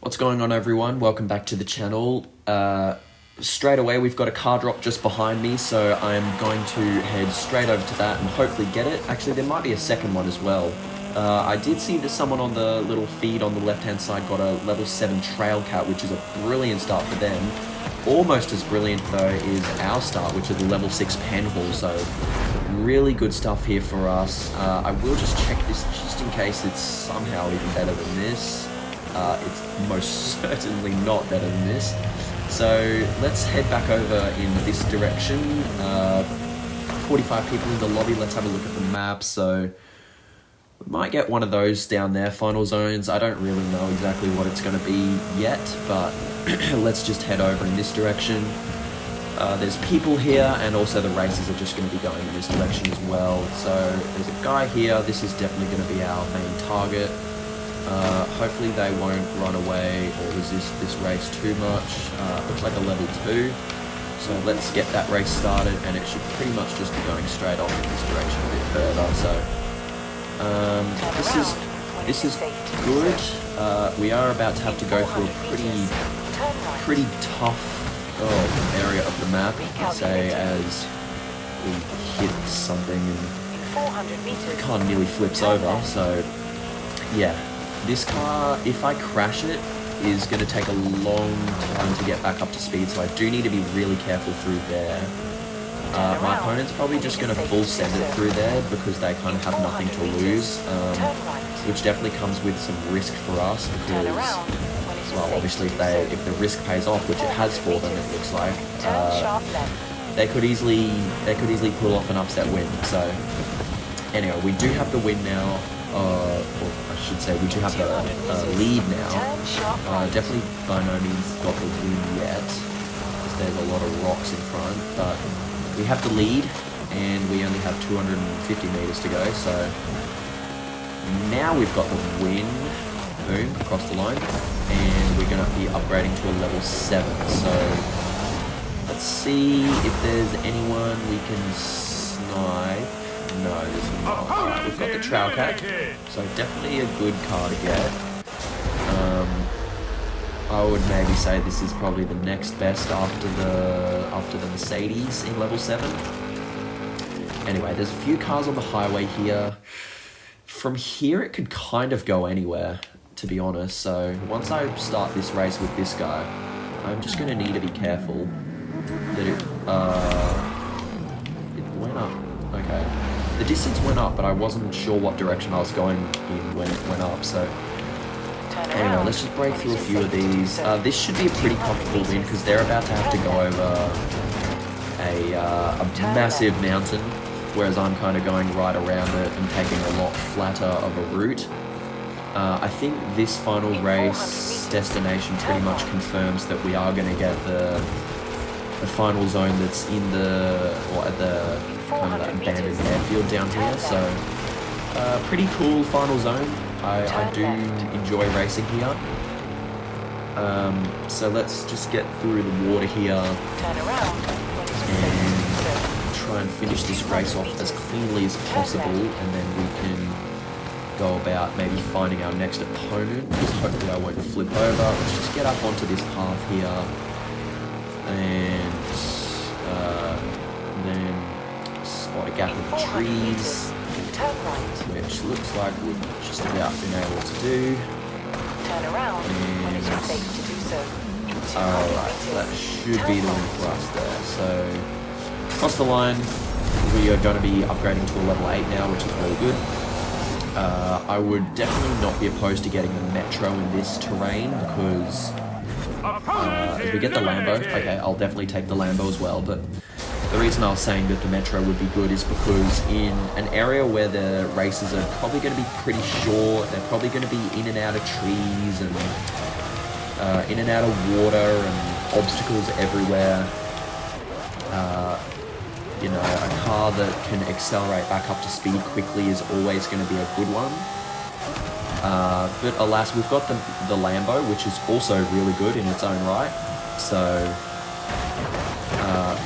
What's going on, everyone? Welcome back to the channel. Straight away we've got a car drop just behind me, so I'm going to head straight over to that and hopefully get it. Actually, there might be a second one as well. I did see that someone on the little feed on the left hand side got a level 7 trail cat, which is a brilliant start for them. Almost as brilliant though is our start, which is the level 6 penhall, so really good stuff here for us. I will just check this just in case it's somehow even better than this. It's most certainly not better than this. So let's head back over in this direction. 45 people in the lobby. Let's have a look at the map. So we might get one of those down there, final zones. I don't really know exactly what it's going to be yet, but let's just head over in this direction. There's people here, and also the races are just going to be going in this direction as well. So there's a guy here. This is definitely going to be our main target. Hopefully they won't run away or resist this race too much. Looks like a level 2. So let's get that race started, and it should pretty much just be going straight off in this direction a bit further. So this is good. We are about to have to go through a pretty tough area of the map, I'd say, as we hit something and the car nearly flips over. So yeah. This car, if I crash it, is going to take a long time to get back up to speed, so I do need to be really careful through there. My opponent's probably just going to full send it through there because they kind of have nothing to lose, which definitely comes with some risk for us because, well, obviously if the risk pays off, which it has for them, it looks like, they could easily pull off an upset win. So anyway, we do have the win now. Or I should say, we do have the lead now. Definitely by no means got the win yet, because there's a lot of rocks in front, but we have the lead, and we only have 250 meters to go, so now we've got the win. Boom, across the line, and we're going to be upgrading to a level 7, so let's see if there's anyone we can snipe. No, there's not. Alright, we've got the Trail Cat, so definitely a good car to get. I would maybe say this is probably the next best after the Mercedes in level 7. Anyway, there's a few cars on the highway here. From here, it could kind of go anywhere, to be honest. So once I start this race with this guy, I'm just going to need to be careful that it went up. Okay. The distance went up, but I wasn't sure what direction I was going in when it went up, so anyway, let's just break through a few of these. This should be a pretty comfortable win, because they're about to have to go over a massive mountain, whereas I'm kind of going right around it and taking a lot flatter of a route. I think this final race destination pretty much confirms that we are going to get the final zone that's in at the kind of that abandoned airfield down here, so pretty cool final zone. I do enjoy racing here. So let's just get through the water here and try and finish this race off as cleanly as possible, and then we can go about maybe finding our next opponent, because hopefully I won't flip over. Let's just get up onto this path here, and then spot a gap of trees, which looks like we've just about been able to do. Alright, that should be the win for us there. So across the line, we are going to be upgrading to a level 8 now, which is really good. I would definitely not be opposed to getting the Metro in this terrain, because if we get the Lambo, okay, I'll definitely take the Lambo as well, but the reason I was saying that the Metro would be good is because in an area where the races are probably going to be pretty short, they're probably going to be in and out of trees and in and out of water and obstacles everywhere. You know, a car that can accelerate back up to speed quickly is always going to be a good one. But alas, we've got the Lambo, which is also really good in its own right. So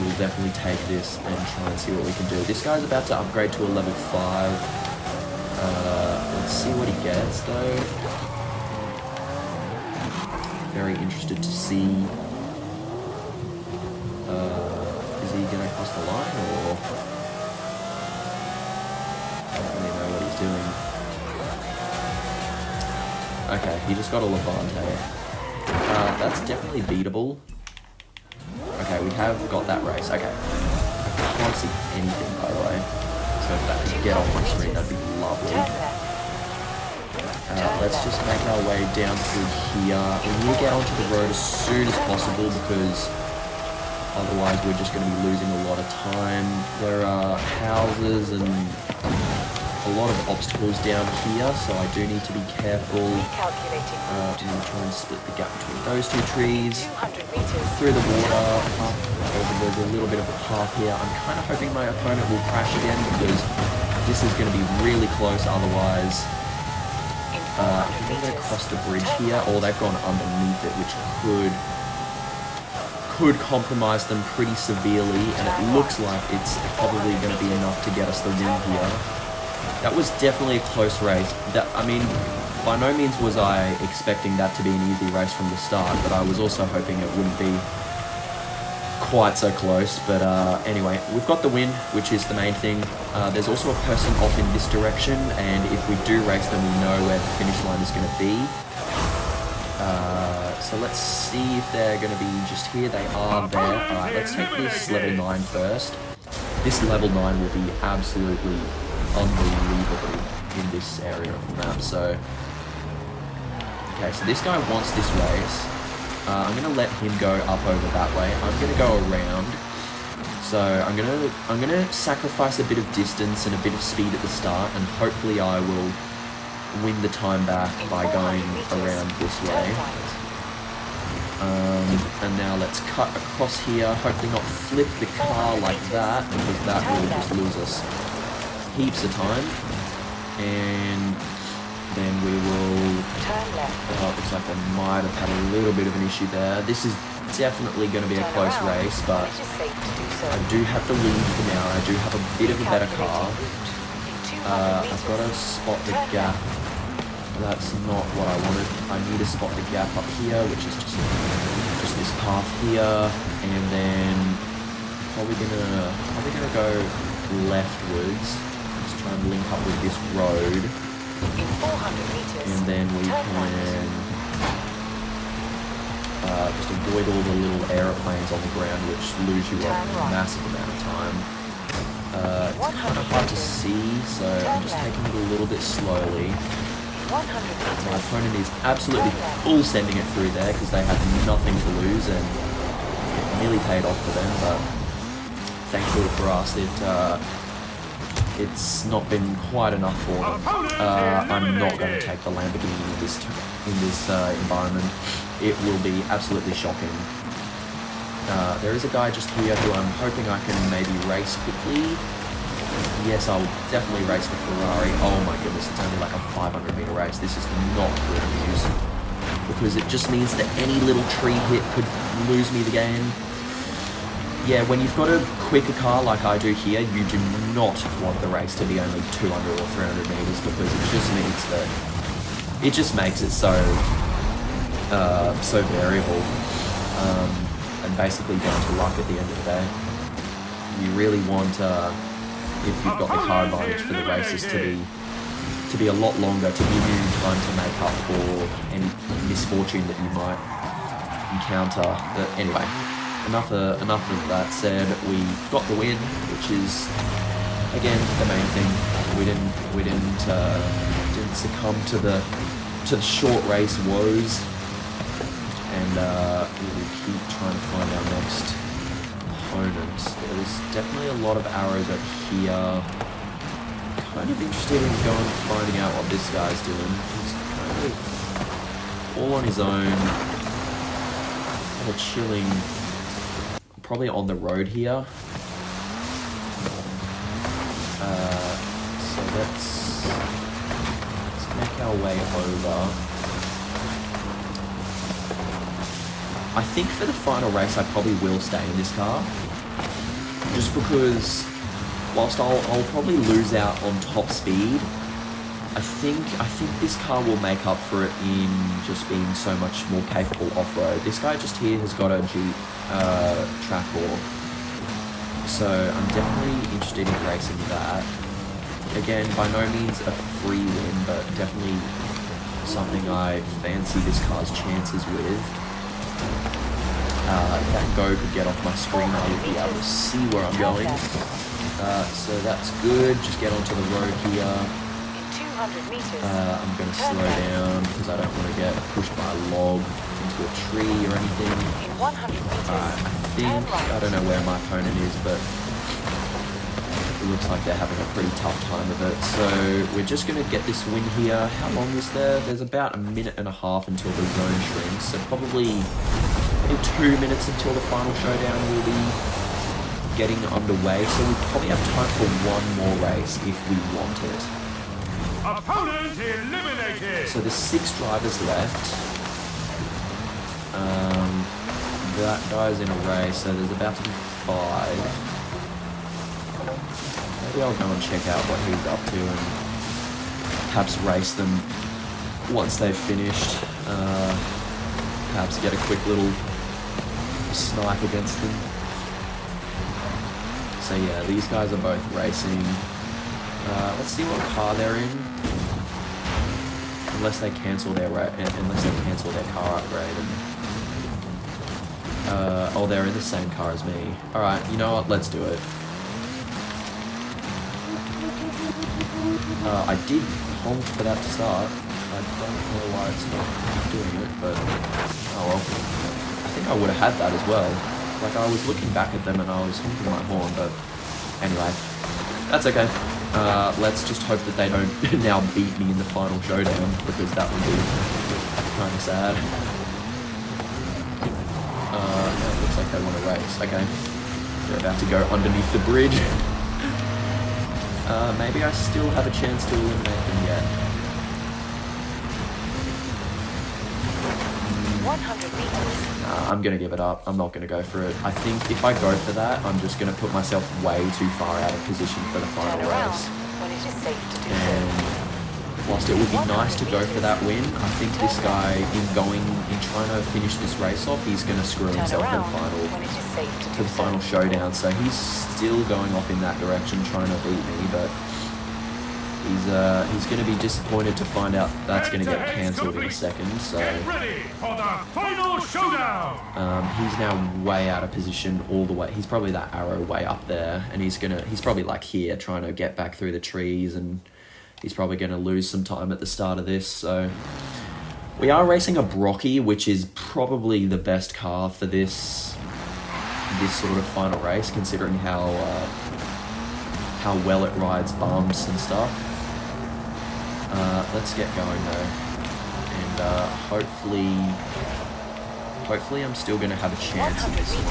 we'll definitely take this and try and see what we can do. This guy's about to upgrade to a level 5. Let's see what he gets though. very interested to see. Is he going to cross the line, or I don't really know what he's doing. Okay, he just got a Levante. That's definitely beatable. Okay, we have got that race. Okay. I can't see anything, by the way. So if that could get on my screen, that'd be lovely. Let's just make our way down through here. We need to get onto the road as soon as possible because otherwise we're just going to be losing a lot of time. There are houses and a lot of obstacles down here, so I do need to be careful. I'm going to try and split the gap between those two trees. Through the water, there's a little bit of a path here. I'm kind of hoping my opponent will crash again because this is going to be really close otherwise. I think they're across the bridge here, or they've gone underneath it, which could compromise them pretty severely, and it looks like it's probably going to be enough to get us the win here. That was definitely a close race. I mean, by no means was I expecting that to be an easy race from the start, but I was also hoping it wouldn't be quite so close. But anyway, we've got the win, which is the main thing. There's also a person off in this direction, and if we do race them, we know where the finish line is going to be. So let's see if they're going to be just here. They are there. Alright, let's take this level 9 first. This level 9 will be absolutely unbelievable in this area of the map. So, okay, so this guy wants this race. I'm going to let him go up over that way. I'm going to go around. So I'm gonna sacrifice a bit of distance and a bit of speed at the start, and hopefully I will win the time back by going around this way. And now let's cut across here, hopefully not flip the car like that, because that will just lose us heaps of time. And then we will... Oh, it looks like they might have had a little bit of an issue there. This is definitely going to be a close race, but I do have the lead for now. I do have a bit of a better car. I've got to spot the gap. That's not what I wanted. I need to spot the gap up here, which is just this path here, and then probably gonna go leftwards. Just try and link up with this road, and then we can just avoid all the little aeroplanes on the ground, which lose you a massive amount of time. It's kind of hard to see, so I'm just taking it a little bit slowly. My opponent is absolutely full sending it through there because they have nothing to lose, and it nearly paid off for them, but thankfully for us it's not been quite enough for them. I'm not going to take the Lamborghini in this environment. It will be absolutely shocking. There is a guy just here who I'm hoping I can maybe race quickly. Yes, I'll definitely race the Ferrari. Oh my goodness, it's only like a 500-meter race. This is not good news, because it just means that any little tree hit could lose me the game. Yeah, when you've got a quicker car like I do here, you do not want the race to be only 200 or 300 meters, because it just makes it so variable, and basically down to luck at the end of the day. You really want if you've got the car advantage for the races to be a lot longer, to give you time to make up for any misfortune that you might encounter. But anyway, enough of that said. We got the win, which is again the main thing. We didn't succumb to the short race woes, and we will keep trying to find our next opponent. There's definitely a lot of arrows up here. Kind of interested in finding out what this guy's doing. He's kind of all on his own, kind of chilling, probably on the road here. So let's make our way over. I think for the final race I probably will stay in this car, just because whilst I'll probably lose out on top speed, I think this car will make up for it in just being so much more capable off-road. This guy just here has got a Jeep Trackhawk, so I'm definitely interested in racing that. Again, by no means a free win, but definitely something I fancy this car's chances with. If that go could get off my screen, I would be able to see where I'm going. So that's good. Just get onto the road here. I'm going to slow down because I don't want to get pushed by a log into a tree or anything. I don't know where my opponent is, but it looks like they're having a pretty tough time of it. So we're just going to get this win here. How long is there? There's about a minute and a half until the zone shrinks. So probably in 2 minutes until the final showdown will be getting underway. So we probably have time for one more race if we want it. Opponent eliminated. So there's 6 drivers left. That guy's in a race, so there's about to be 5. Maybe I'll go and check out what he's up to and perhaps race them once they've finished. Perhaps get a quick little snipe against them. So yeah, these guys are both racing. Let's see what car they're in. Unless they cancel their car upgrade. Oh, they're in the same car as me. All right, you know what? Let's do it. I did honk for that to start. I don't know why it's not doing it, but oh well. I think I would have had that as well. Like, I was looking back at them and I was honking my horn, but anyway, that's okay. Let's just hope that they don't now beat me in the final showdown, because that would be kind of sad. It looks like they want to race. Okay, they're about to go underneath the bridge. Maybe I still have a chance to eliminate them yet. 100 meters. I'm going to give it up. I'm not going to go for it. I think if I go for that, I'm just going to put myself way too far out of position for the final race. When it is safe to do And whilst it would be nice to go for that win, I think this guy, in trying to finish this race off, he's going to screw himself for the final showdown. So he's still going off in that direction, trying to beat me, but he's going to be disappointed to find out that's going to get cancelled in a second. So Get ready for the final showdown. he's now way out of position all the way. He's probably that arrow way up there, and he's probably like here trying to get back through the trees, and he's probably going to lose some time at the start of this. So we are racing a Brocky, which is probably the best car for this sort of final race, considering how well it rides bumps and stuff. Let's get going though, and hopefully I'm still going to have a chance in this one.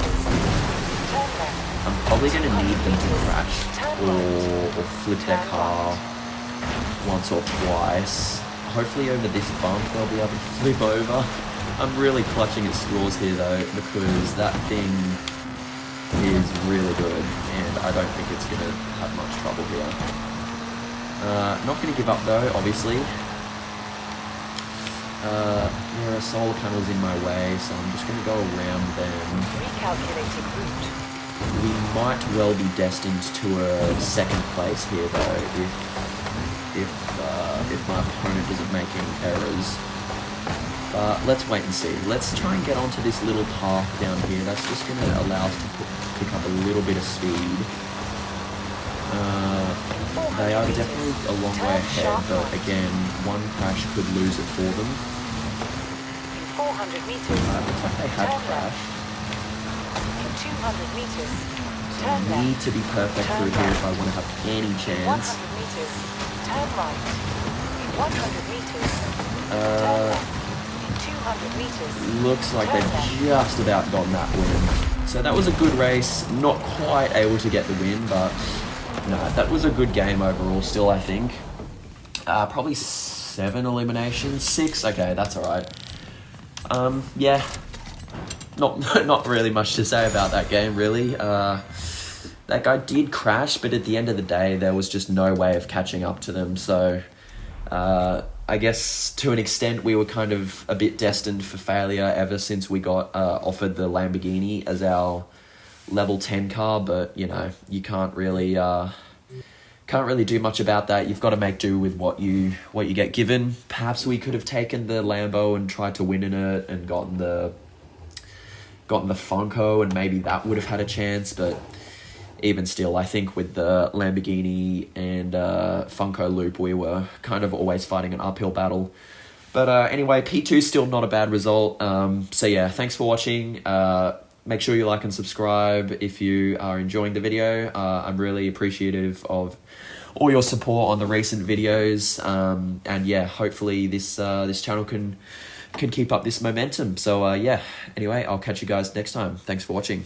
I'm probably going to need them to crash or flip their car once or twice. Hopefully over this bump they'll be able to flip over. I'm really clutching at straws here though, because that thing is really good, and I don't think it's going to have much trouble here. Not going to give up though, obviously. There are solar panels in my way, so I'm just going to go around them. Recalculated route. We might well be destined to a second place here though, if my opponent doesn't make any errors. But let's wait and see. Let's try and get onto this little path down here. That's just going to allow us to pick up a little bit of speed. They are definitely a long way ahead, but again, one crash could lose it for them. 400 meters. Looks like they have crashed. In 200 meters. So I need to be perfect through here if I want to have any chance. 100 meters. Turn right. In 100 meters. Turn left. In 200 meters. Looks like they've just about gotten that win. So that was a good race. Not quite able to get the win, but no, that was a good game overall still, I think. Probably 7 eliminations. 6? Okay, that's alright. Yeah. Not really much to say about that game, really. That guy did crash, but at the end of the day, there was just no way of catching up to them, so I guess to an extent we were kind of a bit destined for failure ever since we got offered the Lamborghini as our level 10 car, but you know, you can't really do much about that. You've got to make do with what you get given. Perhaps we could have taken the Lambo and tried to win in it and gotten the Funko, and maybe that would have had a chance, but even still, I think with the Lamborghini and Funko loop, we were kind of always fighting an uphill battle. But anyway, P2 is still not a bad result. So yeah, thanks for watching. Make sure you like and subscribe if you are enjoying the video. I'm really appreciative of all your support on the recent videos. And yeah, hopefully this channel can keep up this momentum. So yeah, anyway, I'll catch you guys next time. Thanks for watching.